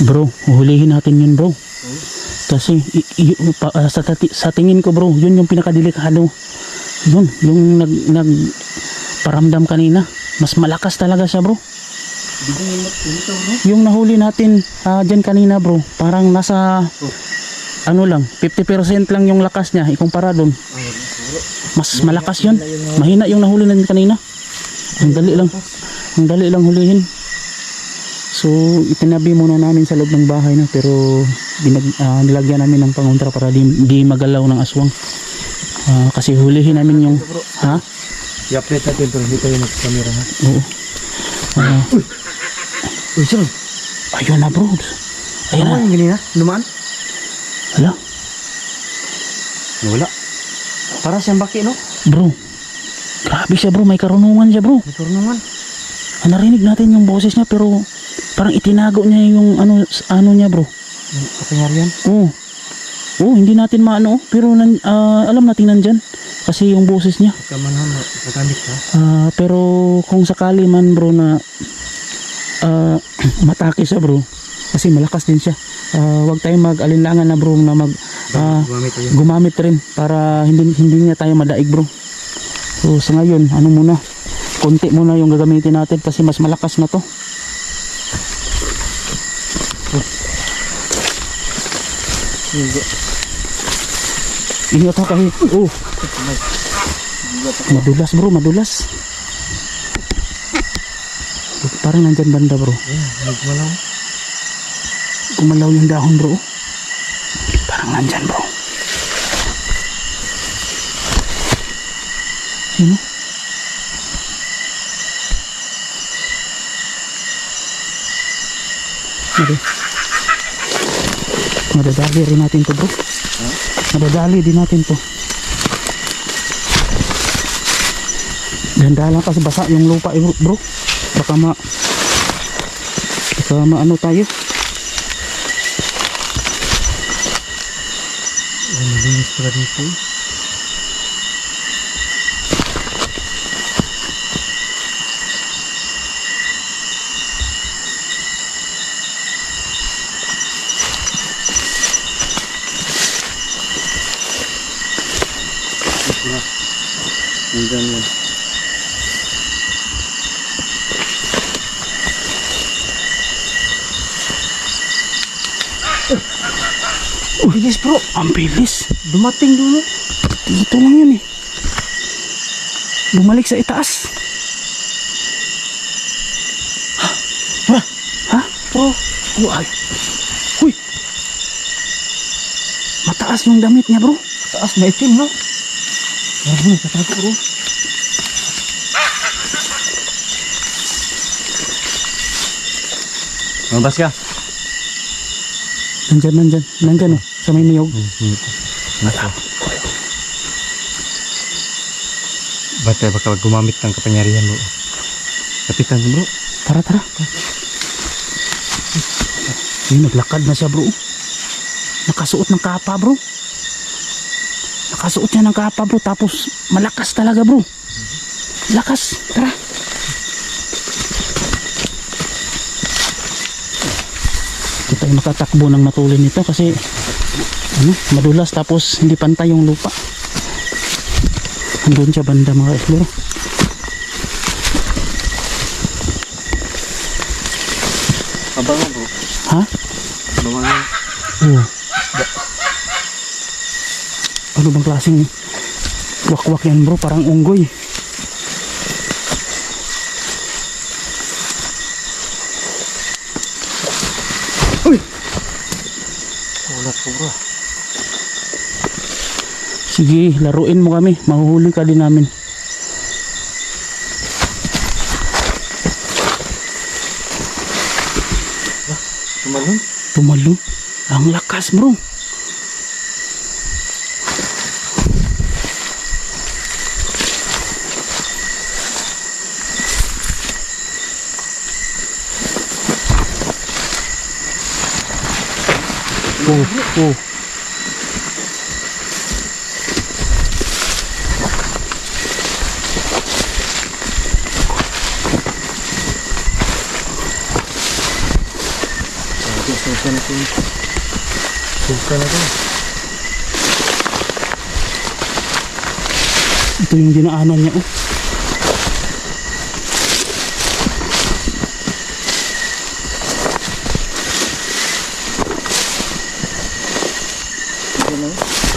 Bro, huhulihin natin yun bro. Kasi sa tingin ko bro, yun yung pinakadelikado. Yun, yung paramdam kanina. Mas malakas talaga siya bro. Yung nahuli natin dyan kanina bro, parang nasa ano lang, 50% lang yung lakas niya ikumpara doon. Mas malakas yun. Mahina yung nahuli natin kanina. Ang dali lang hulihin. So itinabi muna namin sa loob ng bahay na, pero nilagyan namin ng pangontra para di magalaw ng aswang. Kasi hulihin namin yung i-update natin pero hindi tayo nag-camera ha. Oo. Uy, sir. Ayun na bro. Ayun na. Yung ganina? Lumaan? Hala. Wala. Para siyang baki, no? Bro. Grabe siya bro. May karunungan siya bro. May karunungan. Narinig natin yung boses niya pero parang itinago niya yung ano niya bro. Yung kapangyarihan? Oo, hindi natin maano pero alam natin nandyan kasi yung boses niya. Kamanhan, kagamit ha? Pero kung sakali man bro na matake siya bro kasi malakas din siya, wag tayong mag-alinlangan na bro na gumamit rin para hindi niya tayo madaig bro. So sa ngayon konti muna yung gagamitin natin kasi mas malakas na to. Ingat ka kahi. Madulas bro, madulas. Parang nandyan banda bro. Nagmalaw. Kumalaw yung dahon bro. Parang nandyan bro. Yun o. Madadali rin natin to bro. Madadali din natin to. Ganda lang kasi basa yung lupa bro. Baka maano tayo. Malinis pala dito. Nandyan yan. Bilis bro. Ang bilis. Dumating dulu. Dito lang yun eh. Bumalik sa itaas. Ha? Bro. Ay. Huy. Mataas yung damit niya bro. Taas na itim no? Marami katago bro. Mabas ka? Nandyan oh. Sa may niyog. Ba't tayo baka gumamit ng kapangyarihan bro? Kapitan bro. Tara. Naglakad na siya bro. Nakasuot ng kapa bro. Nakasuot niya ng kapa bro. Tapos malakas talaga bro. Lakas. Tara. Hindi tayo makatakbo ng matulin nito kasi madulas tapos hindi pantay yung lupa. Andun siya banda mga explore. Abangan bro. Ha? Abangan. Oo. Ano bang klaseng wakwak yan bro? Parang unggoy. Uy! Ulat ko bro. Sige, laruin mo kami. Mahuhuli ka din namin. Tumalon. Ang lakas bro. Oh. Suka na to. Suka na to. Ito yung dinaanan niya, oh.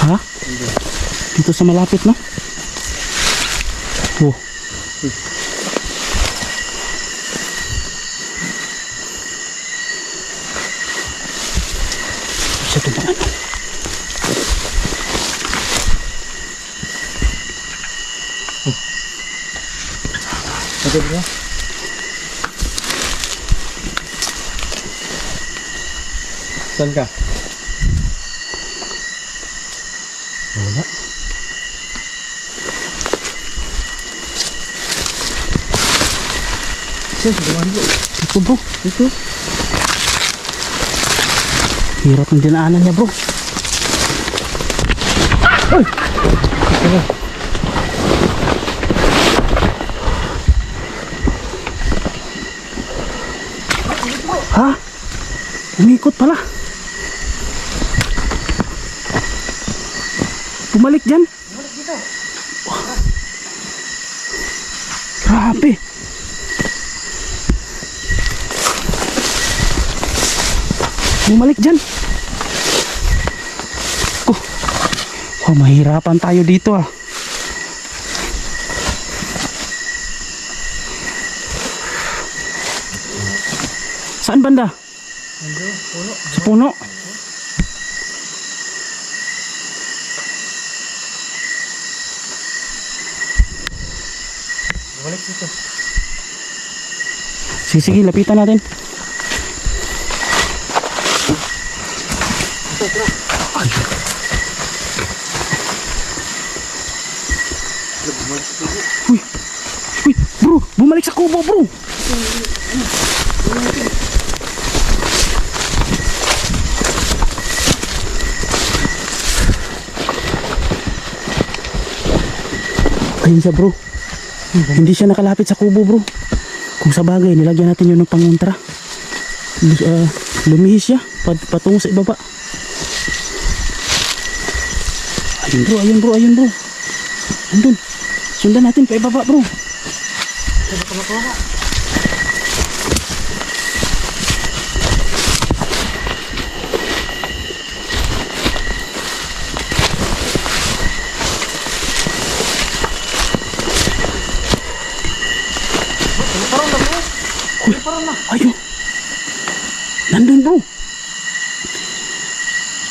Ha? Dito sa malapit, no? Oh. Siya tumaan. Ito bro. Saan ka? Wala. Saan? Ito, bro. Ito? Hirap ng dinaanan niya, bro. Ay! Ito na. Ha? Umikot pala. Bumalik dyan. Balik dito. Grabe. Bumalik dyan. Oh, mahirapan tayo dito ah. Saan banda? Ando, puno. Sa puno. Balik dito. Sige, sige, lapitan natin. Ito, bro. Ay, Balik dito. uy, uy, bro, bumalik sa kubo, bro. Ayun siya, bro. Hindi siya nakalapit sa kubo, bro. Kung sa bagay, nilagyan natin yun ng pangontra. Lumihis siya patungo sa ibaba. Ayun, bro, ayun, bro, ayun, bro. Andun. Sundan natin pa ibaba, bro. Ayun. Nandun, bro.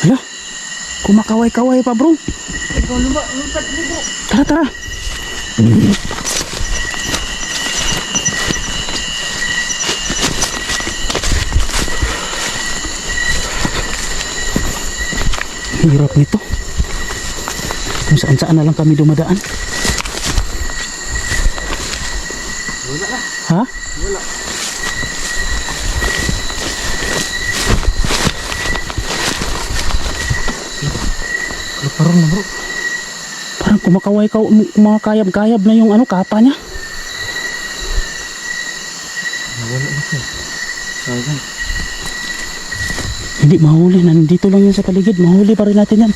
Hala. Kumakaway-kaway pa, bro. Ikaw lumpat dito. Tara, tara. Hirap nito. Kung saan-saan na lang kami dumadaan. Wala na. Ha? Wala. Parang na, bro. Parang kumakayab-kayab na yung kapa niya. Wala na siya. Sayang. Hindi mahuli. Nandito lang yan sa paligid. Mahuli pa rin natin yan.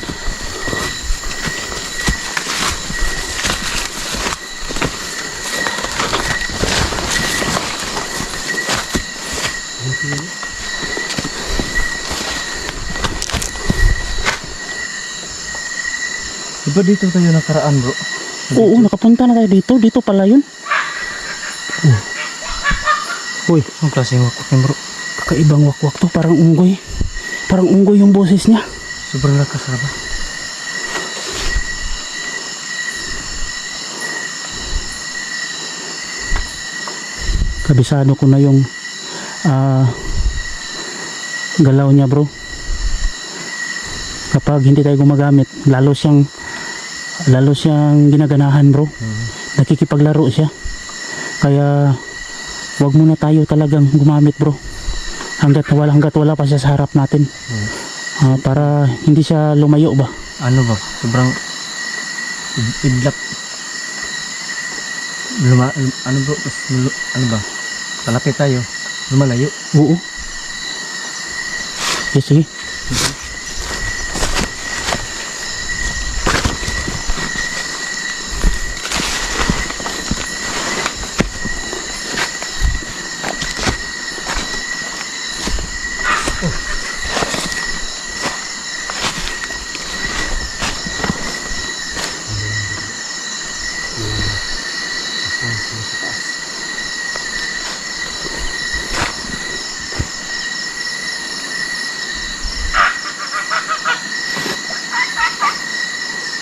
Diba dito tayo nakaraan, bro? Oo, nakapunta na tayo dito. Dito pala yun. Uy, ang klaseng wakwak yan, bro. Kakaibang wakwak to. Parang unggoy. Parang unggoy yung boses niya. Sobrang lakas na ba? Kabisado ko na yung galaw niya, bro. Kapag hindi tayo gumagamit, lalo siyang ginaganahan, bro. Nakikipaglaro siya. Kaya wag muna tayo talagang gumamit, bro. Hanggat wala pa siya sa harap natin. Para hindi siya lumayo ba. Ano ba? Sobrang idlap. Ano bro? Ano ba? Palapit tayo. Lumalayo. Oo. Yes, sige.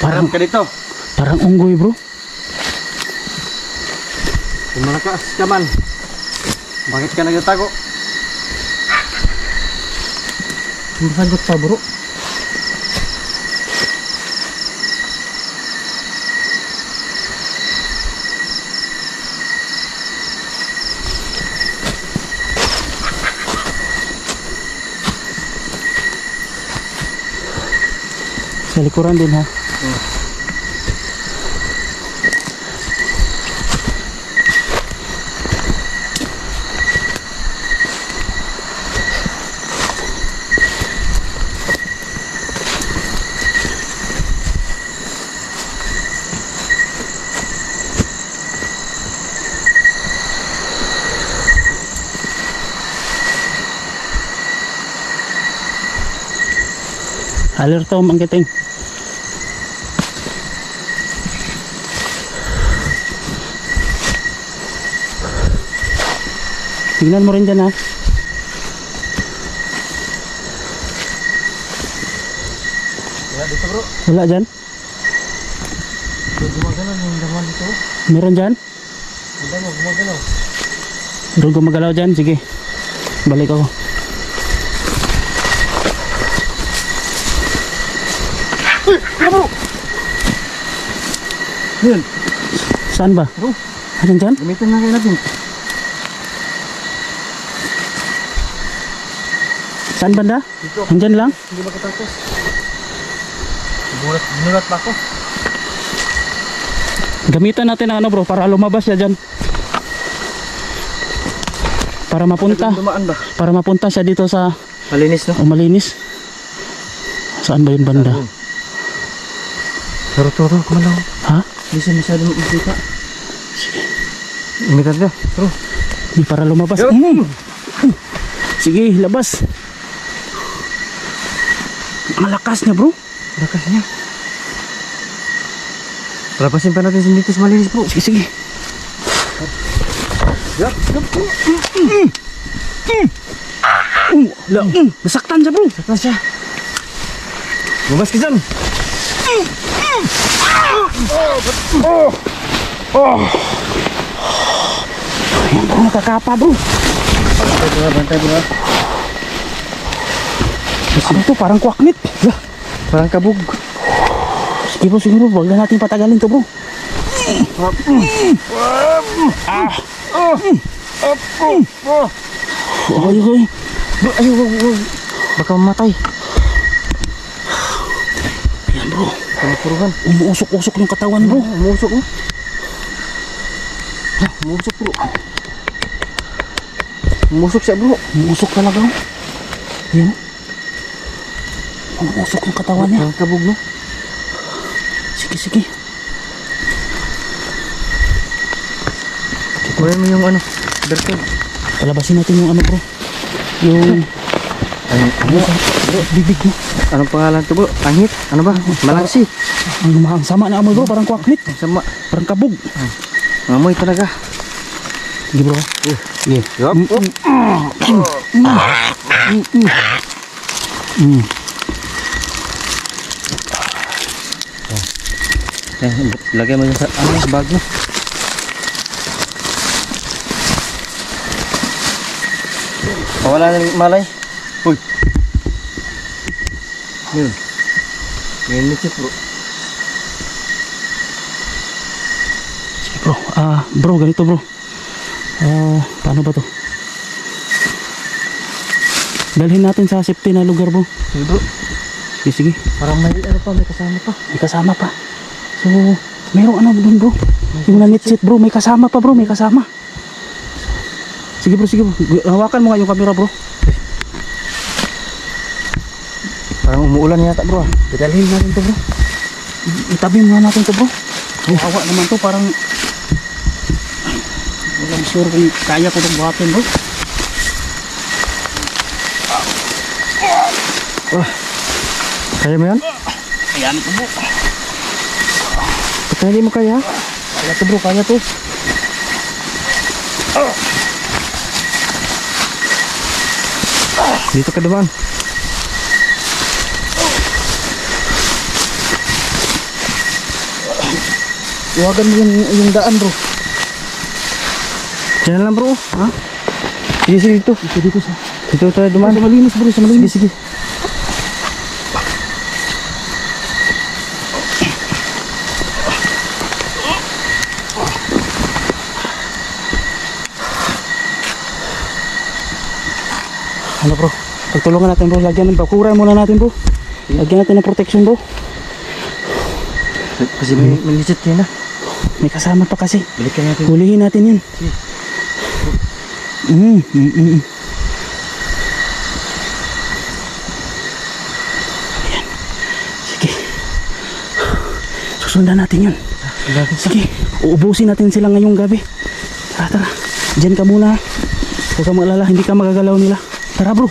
Parang, Harap ka dito. parang unggoy bro. Kung malakas ka man, bakit ka nagtatago? Masagot pa bro. Sa likuran din ha. Alerto ang kiting. Tingnan mo rin dyan ha. Wala dito bro. Wala dyan? Gumagalaw yung daman dito. Meron dyan? Hindi mo gumagalaw. Meron gumagalaw dyan? Sige. Balik ako. Bro! Yun. Saan ba? Bro, Ayan dyan? gamitin na kayo natin. Saan banda? Dito. Andyan lang? Hindi makatapos. Ginulat pa ako. Gamitan natin ang ano bro para lumabas siya dyan. Para mapunta. Dumaan ba? Para mapunta siya dito sa Malinis no? malinis. Saan ba yun banda? Turo, kumalaw. Ha? Hindi siya masyado makikita. Imitan niya. Bro. Hindi para lumabas. Yup. Sige, labas. Malakas niya bro. Lakas niya. Lapasin pa natin dito sa malinis bro. Sige, sige. Yup. Nasaktan siya bro. Lakas siya. Bumabas ka dyan. Ayan bro, nakakapa bro. Bantay bro. Ano to? Parang kwaknit. Parang kabog. Sige bro, sige bro. Huwag na natin patagalin to bro. Oy, oy. Bro, ayaw. Baka mamatay. Ayan bro. Kamupuruhan. Umuusok-usok yung katawan bro. Umusok mo. Umusok bro. Umusok siya bro. Umuusok talaga oh. Ayan. Umuusok yung katawan niya. Parang kabog no. Sige, sige. Kunin mo yung ano. Bertod. Palabasin natin yung ano bro. Yung Ano? bibig mo. Anong pangalan to bro? Angit? Ano ba? Malangsi. Ang sama na amoy bro. Parang kwaknit. Sama. Parang kabog. Amoy talaga. Sige bro. Sige. Yup. Lagay mo yung sa ano, bag mo. Wala na yung malay. Uy. Yun. Ngayon ni Chip bro. Sige bro. Bro, ganito bro. Paano ba to? Dalhin natin sa safety na lugar bro. Sige bro. Sige, sige. Parang may ano pa, may kasama pa. May kasama pa. So, mayroong ano dun bro. Yung nanitsit bro, may kasama pa bro, may kasama. Sige bro, sige bro. Hawakan mo nga yung camera bro. Parang umuulan yata bro. Dadalhin natin to bro. Itabi muna natin to bro. Kawawa naman to, parang walang sure kung kaya ko itong buhatin bro. Kaya mo yan? Ayan ito bro. Kaya hindi mo kaya? Kaya to bro, kaya to. Dito ka dumaan. Iwagan mo yung daan bro. Diyan na lang bro. Ha? Sige, sige dito. Dito sa. Dito tayo dumaan. Sa malinis bro, sa malinis. Sige, sige. Ano bro? Pagtulungan natin bro, lagyan ng bakuran muna natin bro. Lagyan natin ng protection bro. Kasi may legit kayo na. May kasama pa kasi. Balikan natin. Hulihin natin yun. Sige. Ayan. Sige. Susundan natin yun. Sige. Uubusin natin sila ngayong gabi. Tara, tara. Diyan ka muna. Huwag ka mag-alala. Hindi ka magagalaw nila. Tara bro.